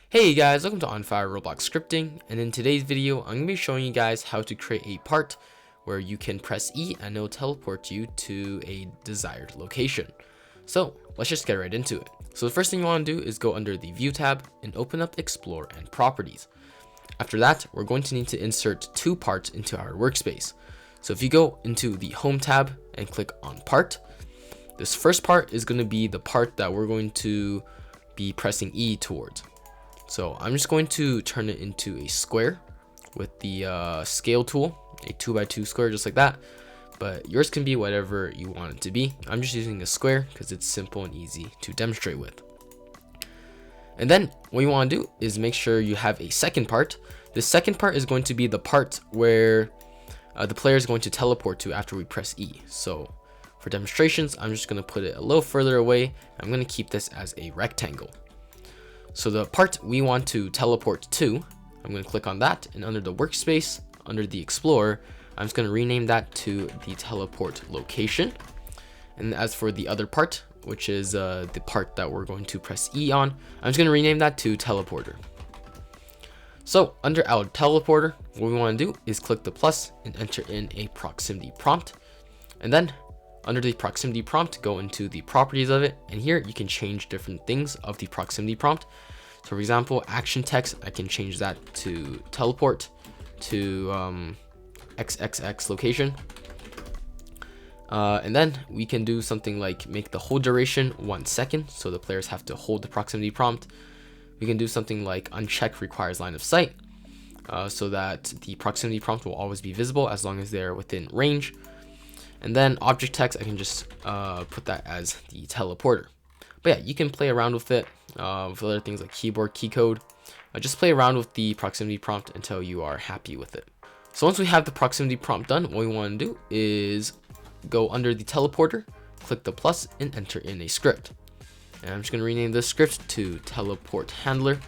Hey guys, welcome to OnFireRobloxScripting, and in today's video I'm going to be showing you guys how to create a part where you can press E and it'll teleport you to a desired location. So let's just get right into it. So the first thing you want to do is go under the View tab and open up Explore and Properties. After that, we're going to need to insert two parts into our workspace. So if you go into the Home tab and click on Part, this first part is going to be the part that we're going to be pressing E towards. So I'm just going to turn it into a square with the scale tool, a 2x2 square just like that, but yours can be whatever you want it to be. I'm just using a square because it's simple and easy to demonstrate with. And then what you want to do is make sure you have a second part. The second part is going to be the part where the player is going to teleport to after we press E. So for demonstrations, I'm just going to put it a little further away. I'm going to keep this as a rectangle. So the part we want to teleport to, I'm going to click on that, and under the workspace, under the Explorer, I'm just going to rename that to the teleport location. And as for the other part, which is the part that we're going to press E on, I'm just going to rename that to teleporter. So under our teleporter, what we want to do is click the plus and enter in a proximity prompt. And then under the proximity prompt, go into the properties of it, and here you can change different things of the proximity prompt. So for example, action text, I can change that to teleport to XXX location. And then we can do something like make the hold duration 1 second, so the players have to hold the proximity prompt. We can do something like uncheck requires line of sight, so that the proximity prompt will always be visible as long as they're within range. And then object text, I can just put that as the teleporter. But yeah, you can play around with it with other things like keyboard, key code. Just play around with the proximity prompt until you are happy with it. So once we have the proximity prompt done, what we want to do is go under the teleporter, click the plus, and enter in a script. And I'm just going to rename this script to teleport handler.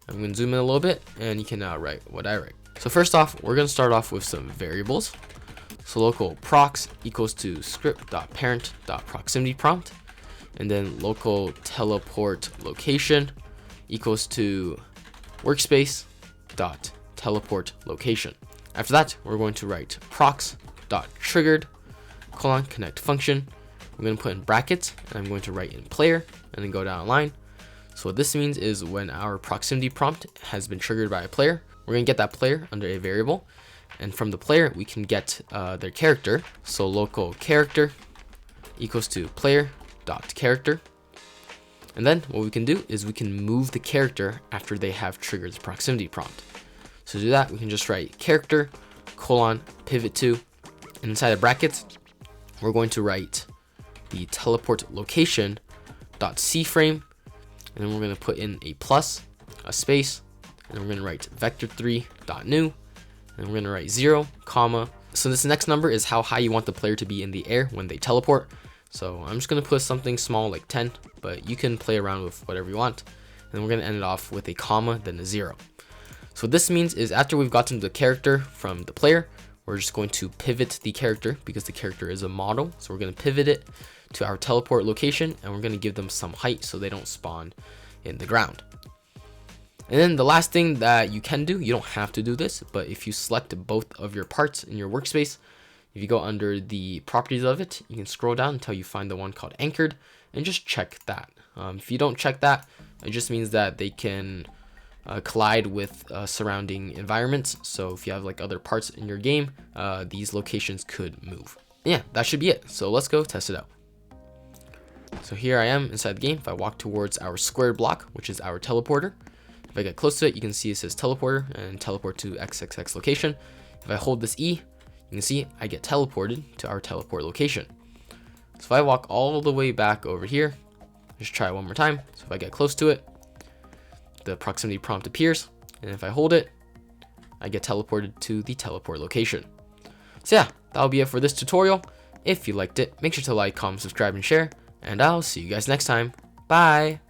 I'm going to zoom in a little bit, and you can now write what I write. So first off, we're going to start off with some variables. So local prox equals to script.parent.proximity prompt, and then local teleport location equals to workspace.teleport location. After that, we're going to write prox.triggered connect function. I'm going to put in brackets, and I'm going to write in player, and then go down a line. So what this means is when our proximity prompt has been triggered by a player, we're going to get that player under a variable. And from the player, we can get their character. So local character equals to player.character. And then what we can do is we can move the character after they have triggered the proximity prompt. So to do that, we can just write character pivot to, and inside the brackets, we're going to write the teleport location .cframe, and then we're going to put in a plus, a space, and then we're going to write vector3.new. And we're going to write 0, comma. So this next number is how high you want the player to be in the air when they teleport. So I'm just going to put something small like 10, but you can play around with whatever you want. And we're going to end it off with a comma, then a 0. So what this means is after we've gotten the character from the player, we're just going to pivot the character because the character is a model. So we're going to pivot it to our teleport location, and we're going to give them some height so they don't spawn in the ground. And then the last thing that you can do, you don't have to do this, but if you select both of your parts in your workspace, if you go under the properties of it, you can scroll down until you find the one called anchored and just check that. If you don't check that, it just means that they can collide with surrounding environments. So if you have like other parts in your game, these locations could move. Yeah, that should be it. So let's go test it out. So here I am inside the game. If I walk towards our squared block, which is our teleporter, if I get close to it, you can see it says teleporter and teleport to XXX location. If I hold this E, you can see I get teleported to our teleport location. So if I walk all the way back over here, just try it one more time. So if I get close to it, the proximity prompt appears, and if I hold it, I get teleported to the teleport location. So yeah, that'll be it for this tutorial. If you liked it, make sure to like, comment, subscribe, and share, and I'll see you guys next time. Bye!